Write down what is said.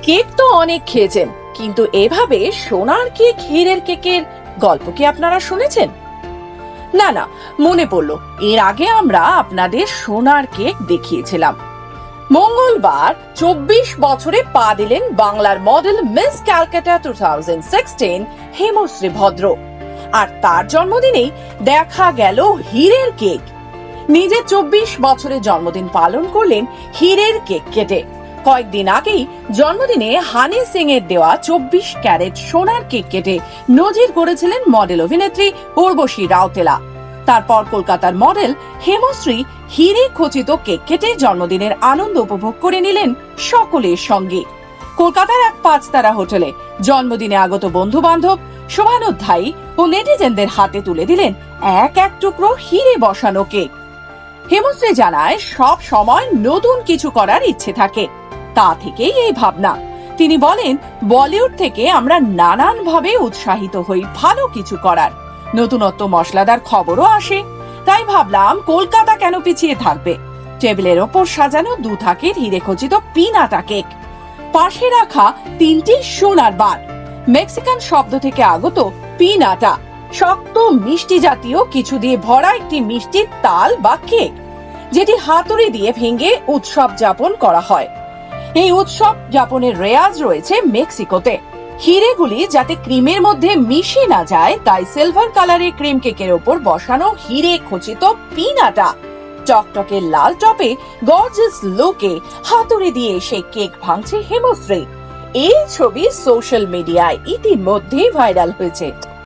Cake তো অনেক খেয়েছেন, কিন্তু এভাবে সোনার কেক হীরের কেকের গল্প কি আপনারা শুনেছেন? না না, মনে পড়লো, এর আগে আমরা আপনাদের সোনার কেক দেখিয়েছিলাম। মঙ্গলবার 24 বছরে পা দিলেন বাংলার মডেল মিস ক্যালকাটা 2016 হেমশ্রী ভদ্র। আর তার জন্মদিনেই দেখা গেল হীরের কেক। নিজের 24 বছরের জন্মদিন পালন করলেন হীরের কেক কেটে। কয়েকদিন আগেই জন্মদিনে হানি সিং এর দেওয়া 24 ক্যারেট সোনার কেক কেটে নজির গড়েছিলেন মডেল অভিনেত্রী উর্বশী রাউতেলা। তারপর কলকাতার মডেল হেমশ্রী হীরে খচিত কেক কেটে জন্মদিনের আনন্দ উপভোগ করে নিলেন সকলের সঙ্গে। কলকাতার এক 5 তারা হোটেলে জন্মদিনে আগত বন্ধু বান্ধব, শোভানোধ্যায়ী ও নেটিজেনদের হাতে তুলে দিলেন এক এক টুকরো হীরে বসানো কেক। হেমশ্রী জানায়, সব সময় নতুন কিছু করার ইচ্ছে থাকে, তা থেকেই এই ভাবনা। তিনি বলেন, বলিউড থেকে আমরা নানান ভাবে উৎসাহিত হই ভালো কিছু করার, নতুনত্ব মশলাদার খবরও আসে, তাই ভাবলাম কলকাতা কেন পিছিয়ে থাকবে। টেবিলের ওপর সাজানো 2 থাকের হীরে খচিত পিনাটা কেক, পাশে রাখা 3টি সোনার বার। মেক্সিকান শব্দ থেকে আগত পিনাটা শক্ত মিষ্টি জাতীয় কিছু দিয়ে ভরা একটি মিষ্টির তাল বা কেক, যেটি হাতুড়ি দিয়ে ভেঙে উৎসব যাপন করা হয়। এই উৎসব যাপনের রেয়াজ রয়েছে মেক্সিকোতে। হীরেগুলি যাতে ক্রিমের মধ্যে মিশে না যায়, তাই সিলভার কালারের ক্রিম কেকের ওপর বসানো হীরে খচিত পিনাটা টকটকে লাল টপে গর্জিয়াস লুকে হাতুড়ি দিয়ে সেই কেক ভাঙছে হেমশ্রী। এই ছবি সোশ্যাল মিডিয়ায় ইতিমধ্যেই ভাইরাল হয়েছে।